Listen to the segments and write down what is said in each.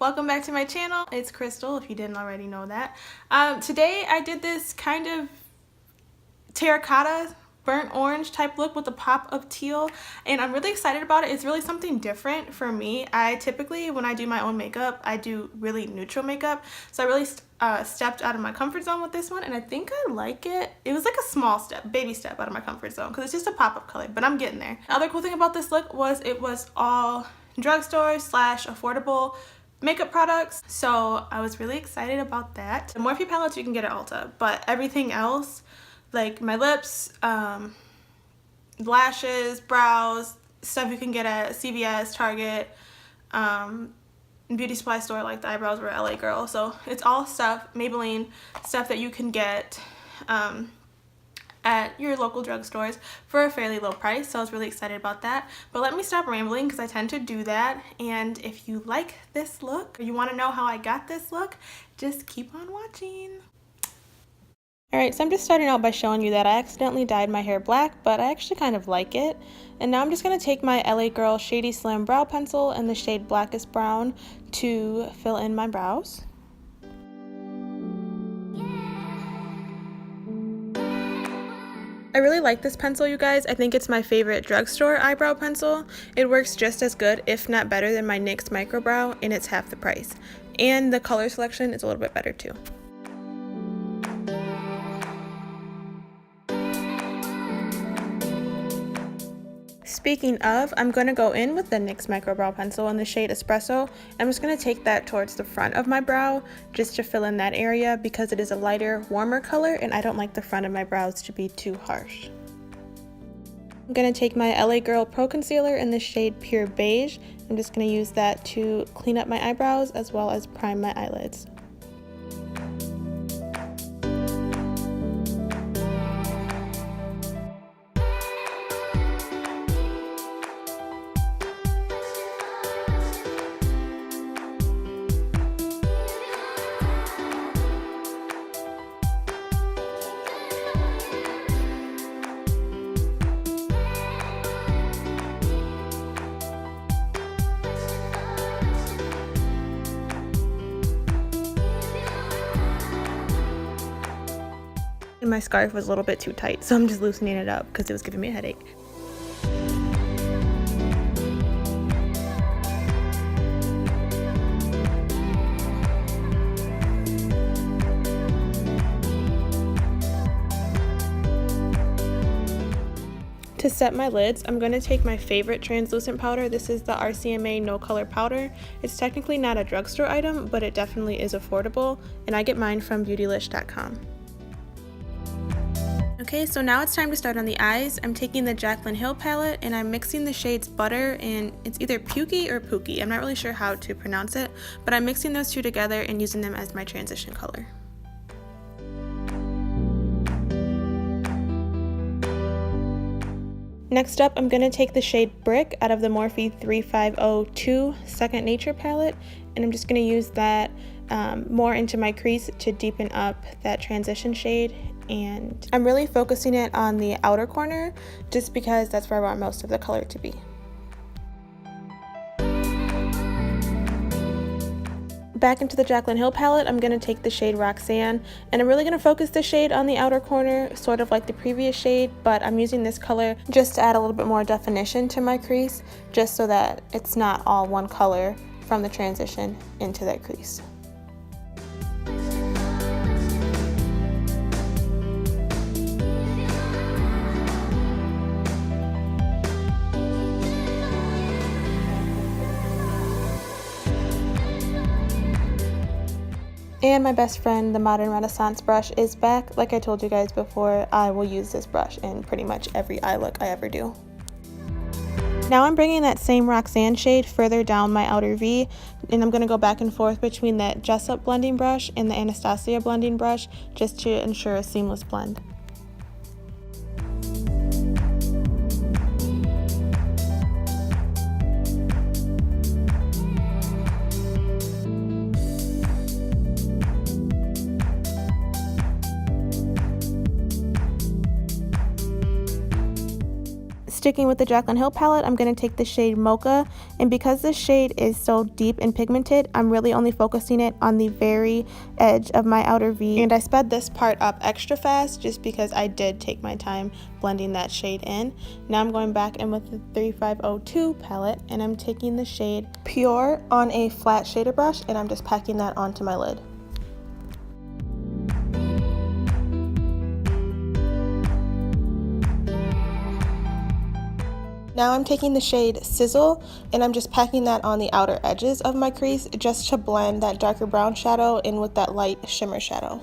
Welcome back to my channel. It's Crystal, if you didn't already know that. Today I did this kind of Terra Cotta burnt orange type look with a pop of teal, and I'm really excited about it. It's really something different for me. I typically, when I do my own makeup, I do really neutral makeup, so I really stepped out of my comfort zone with this one, and I think I like it. It was like a small step, baby step out of my comfort zone, because it's just a pop-up color, but I'm getting there. The other cool thing about this look was it was all drugstore / affordable makeup products, so I was really excited about that. The Morphe palettes you can get at Ulta, but everything else, like my lips, lashes, brows, stuff you can get at CVS, Target, beauty supply store like the eyebrows were LA Girl. So it's all stuff, Maybelline stuff that you can get at your local drugstores for a fairly low price. So I was really excited about that. But let me stop rambling because I tend to do that. And if you like this look, or you want to know how I got this look, just keep on watching. Alright, so I'm just starting out by showing you that I accidentally dyed my hair black, but I actually kind of like it. And now I'm just going to take my LA Girl Shady Slim Brow Pencil in the shade Blackest Brown to fill in my brows. I really like this pencil, you guys. I think it's my favorite drugstore eyebrow pencil. It works just as good, if not better, than my NYX Micro Brow, and it's half the price. And the color selection is a little bit better too. Speaking of, I'm going to go in with the NYX Micro Brow Pencil in the shade Espresso. I'm just going to take that towards the front of my brow just to fill in that area because it is a lighter, warmer color and I don't like the front of my brows to be too harsh. I'm going to take my LA Girl Pro Concealer in the shade Pure Beige. I'm just going to use that to clean up my eyebrows as well as prime my eyelids. And my scarf was a little bit too tight, so I'm just loosening it up because it was giving me a headache. To set my lids, I'm going to take my favorite translucent powder. This is the RCMA No Color Powder. It's technically not a drugstore item, but it definitely is affordable, and I get mine from beautylish.com. Okay, so now it's time to start on the eyes. I'm taking the Jaclyn Hill palette and I'm mixing the shades Butter and it's either Pukey or Pukey. I'm not really sure how to pronounce it, but I'm mixing those two together and using them as my transition color. Next up, I'm going to take the shade Brick out of the Morphe 3502 Second Nature palette, and I'm just going to use that more into my crease to deepen up that transition shade. And I'm really focusing it on the outer corner just because that's where I want most of the color to be. Back into the Jaclyn Hill palette, I'm going to take the shade Roxanne, and I'm really going to focus the shade on the outer corner, sort of like the previous shade, but I'm using this color just to add a little bit more definition to my crease, just so that it's not all one color from the transition into that crease. And my best friend, the Modern Renaissance brush, is back. Like I told you guys before, I will use this brush in pretty much every eye look I ever do. Now I'm bringing that same Roxanne shade further down my outer V, and I'm going to go back and forth between that Jessup blending brush and the Anastasia blending brush just to ensure a seamless blend. Sticking with the Jaclyn Hill palette, I'm going to take the shade Mocha, and because this shade is so deep and pigmented, I'm really only focusing it on the very edge of my outer V, and I sped this part up extra fast just because I did take my time blending that shade in. Now I'm going back in with the 3502 palette, and I'm taking the shade Pure on a flat shader brush, and I'm just packing that onto my lid. Now I'm taking the shade Sizzle, and I'm just packing that on the outer edges of my crease just to blend that darker brown shadow in with that light shimmer shadow.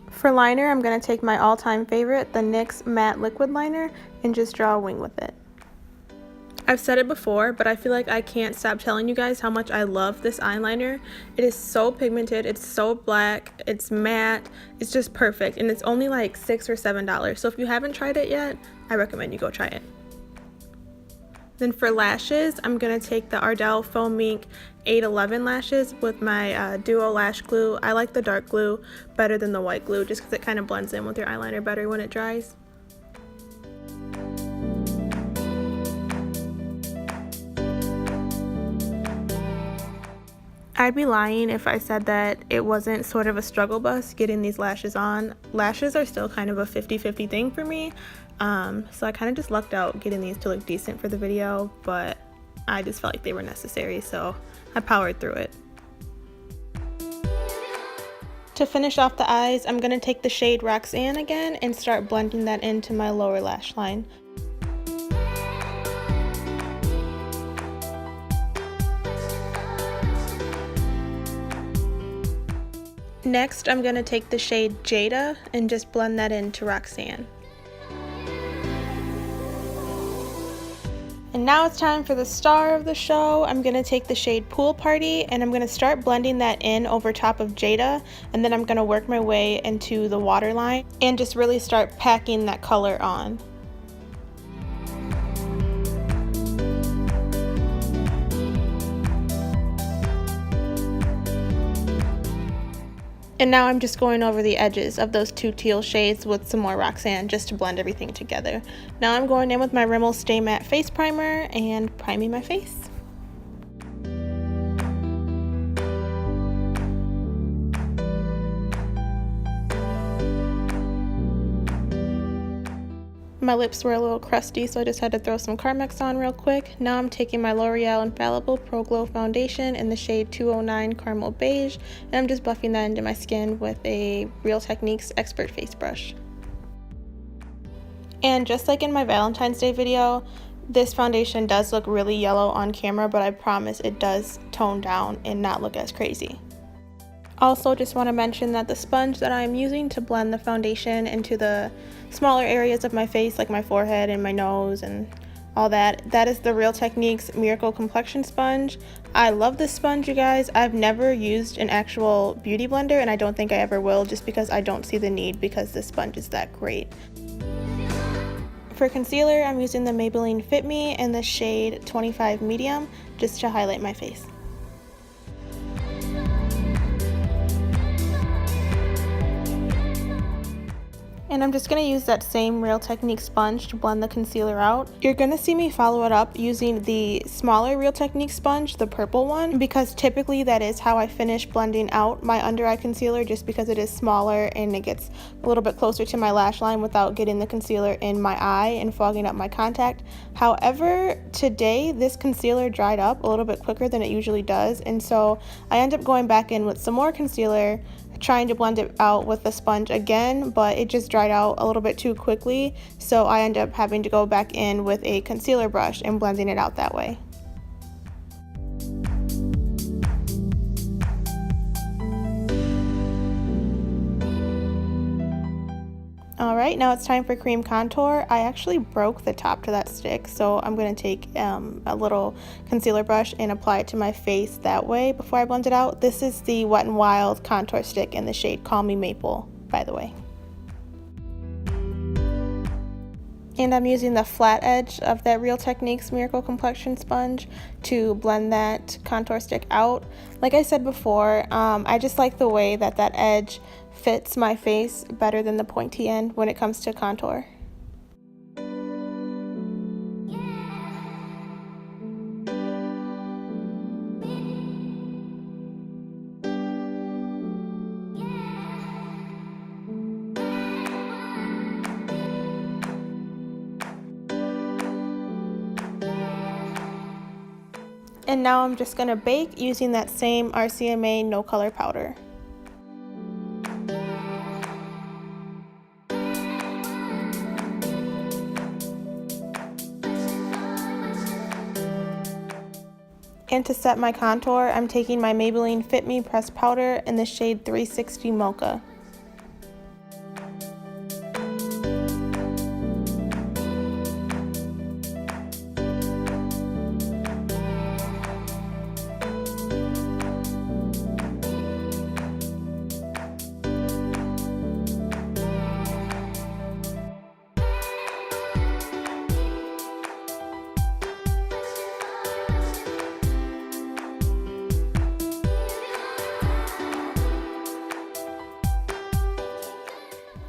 For liner, I'm going to take my all-time favorite, the NYX Matte Liquid Liner, and just draw a wing with it. I've said it before, but I feel like I can't stop telling you guys how much I love this eyeliner. It is so pigmented, it's so black, it's matte, it's just perfect, and it's only like $6 or $7. So if you haven't tried it yet, I recommend you go try it. Then for lashes, I'm going to take the Ardell Faux Mink 811 lashes with my Duo Lash Glue. I like the dark glue better than the white glue just because it kind of blends in with your eyeliner better when it dries. I'd be lying if I said that it wasn't sort of a struggle bus getting these lashes on. Lashes are still kind of a 50-50 thing for me, so I kind of just lucked out getting these to look decent for the video, but I just felt like they were necessary, so I powered through it. To finish off the eyes, I'm going to take the shade Roxanne again and start blending that into my lower lash line. Next, I'm going to take the shade Jada and just blend that into Roxanne. And now it's time for the star of the show. I'm going to take the shade Pool Party, and I'm going to start blending that in over top of Jada, and then I'm going to work my way into the waterline and just really start packing that color on. And now I'm just going over the edges of those two teal shades with some more Roxanne just to blend everything together. Now I'm going in with my Rimmel Stay Matte Face Primer and priming my face. My lips were a little crusty, so I just had to throw some Carmex on real quick. Now I'm taking my L'Oreal Infallible Pro Glow Foundation in the shade 209 Caramel Beige, and I'm just buffing that into my skin with a Real Techniques Expert Face Brush. And just like in my Valentine's Day video, this foundation does look really yellow on camera, but I promise it does tone down and not look as crazy. Also, just want to mention that the sponge that I'm using to blend the foundation into the smaller areas of my face, like my forehead and my nose and all that, that is the Real Techniques Miracle Complexion Sponge. I love this sponge, you guys. I've never used an actual beauty blender, and I don't think I ever will, just because I don't see the need because this sponge is that great. For concealer, I'm using the Maybelline Fit Me in the shade 25 Medium just to highlight my face. And I'm just going to use that same Real Techniques sponge to blend the concealer out. You're going to see me follow it up using the smaller Real Techniques sponge, the purple one, because typically that is how I finish blending out my under eye concealer, just because it is smaller and it gets a little bit closer to my lash line without getting the concealer in my eye and fogging up my contact. However, today this concealer dried up a little bit quicker than it usually does, and so I end up going back in with some more concealer, trying to blend it out with the sponge again, but it just dried out a little bit too quickly, so I end up having to go back in with a concealer brush and blending it out that way. Alright, now it's time for cream contour. I actually broke the top to that stick, so I'm going to take a little concealer brush and apply it to my face that way before I blend it out. This is the Wet n Wild contour stick in the shade Call Me Maple, by the way. And I'm using the flat edge of that Real Techniques Miracle Complexion Sponge to blend that contour stick out. Like I said before, I just like the way that that edge fits my face better than the pointy end when it comes to contour. And now I'm just going to bake using that same RCMA no color powder. And to set my contour, I'm taking my Maybelline Fit Me pressed powder in the shade 360 Mocha.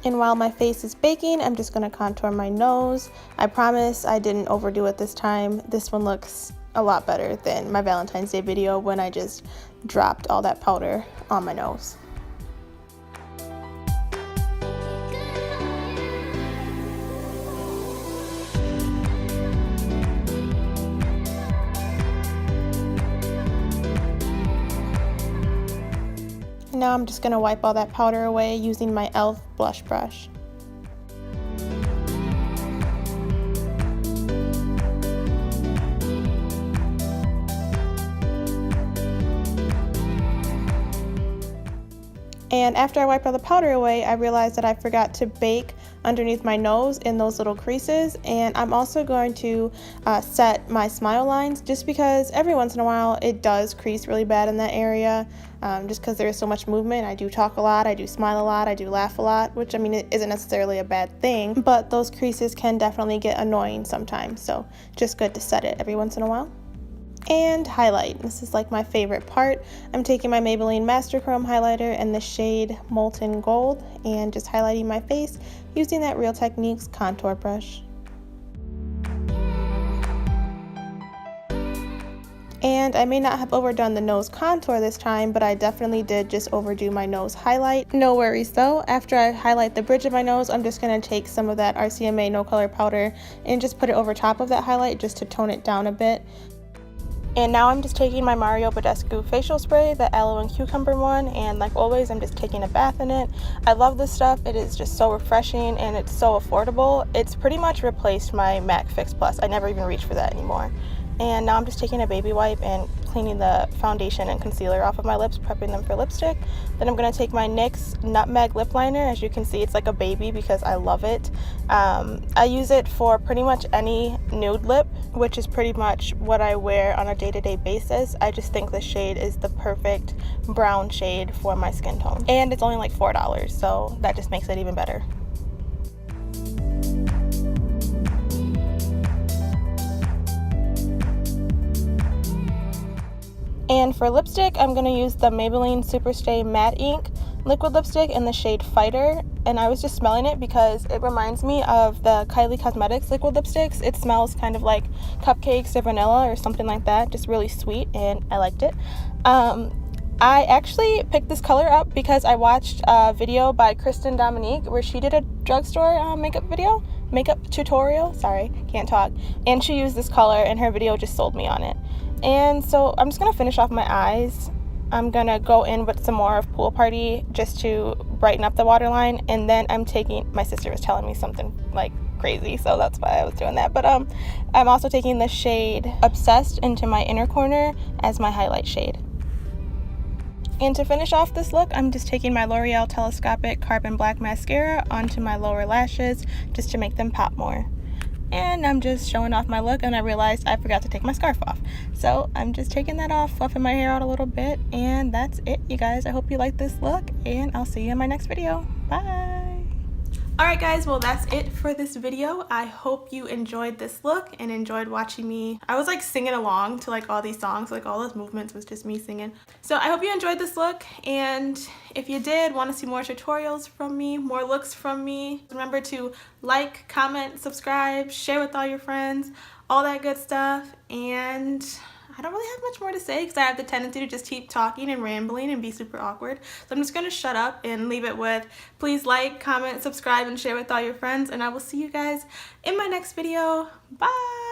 And while my face is baking, I'm just going to contour my nose. I promise I didn't overdo it this time. This one looks a lot better than my Valentine's Day video when I just dropped all that powder on my nose. Now I'm just going to wipe all that powder away using my e.l.f. blush brush. And after I wiped all the powder away, I realized that I forgot to bake underneath my nose in those little creases. And I'm also going to set my smile lines, just because every once in a while it does crease really bad in that area, just because there is so much movement. I do talk a lot, I do smile a lot, I do laugh a lot, which I mean, it isn't necessarily a bad thing, but those creases can definitely get annoying sometimes. So just good to set it every once in a while. And highlight. This is like my favorite part. I'm taking my Maybelline Master Chrome highlighter in the shade Molten Gold and just highlighting my face using that Real Techniques contour brush. And I may not have overdone the nose contour this time, but I definitely did just overdo my nose highlight. No worries though. After I highlight the bridge of my nose, I'm just going to take some of that RCMA no color powder and just put it over top of that highlight just to tone it down a bit. And now I'm just taking my Mario Badescu facial spray, the aloe and cucumber one, and like always, I'm just taking a bath in it. I love this stuff. It is just so refreshing and it's so affordable. It's pretty much replaced my MAC Fix Plus. I never even reach for that anymore. And now I'm just taking a baby wipe and cleaning the foundation and concealer off of my lips, prepping them for lipstick. Then I'm going to take my NYX Nutmeg lip liner. As you can see, it's like a baby because I love it. I use it for pretty much any nude lip, which is pretty much what I wear on a day-to-day basis. I just think this shade is the perfect brown shade for my skin tone. And it's only like $4, so that just makes it even better. And for lipstick, I'm going to use the Maybelline Superstay Matte Ink liquid lipstick in the shade Fighter. And I was just smelling it because it reminds me of the Kylie Cosmetics liquid lipsticks. It smells kind of like cupcakes or vanilla or something like that. Just really sweet, and I liked it. I actually picked this color up because I watched a video by Kristen Dominique where she did a drugstore makeup tutorial. Sorry, can't talk. And she used this color and her video just sold me on it. And so I'm just going to finish off my eyes. I'm going to go in with some more of Pool Party just to brighten up the waterline. And then I'm taking, my sister was telling me something like crazy, so that's why I was doing that. But I'm also taking the shade Obsessed into my inner corner as my highlight shade. And to finish off this look, I'm just taking my L'Oreal Telescopic Carbon Black Mascara onto my lower lashes just to make them pop more. And I'm just showing off my look, and I realized I forgot to take my scarf off. So I'm just taking that off, fluffing my hair out a little bit, and that's it, you guys. I hope you like this look, and I'll see you in my next video. Bye! Alright guys, well that's it for this video. I hope you enjoyed this look and enjoyed watching me. I was like singing along to like all these songs, like all those movements was just me singing. So I hope you enjoyed this look, and if you did want to see more tutorials from me, more looks from me, remember to like, comment, subscribe, share with all your friends, all that good stuff. And I don't really have much more to say because I have the tendency to just keep talking and rambling and be super awkward. So I'm just going to shut up and leave it with please like, comment, subscribe, and share with all your friends. And I will see you guys in my next video. Bye!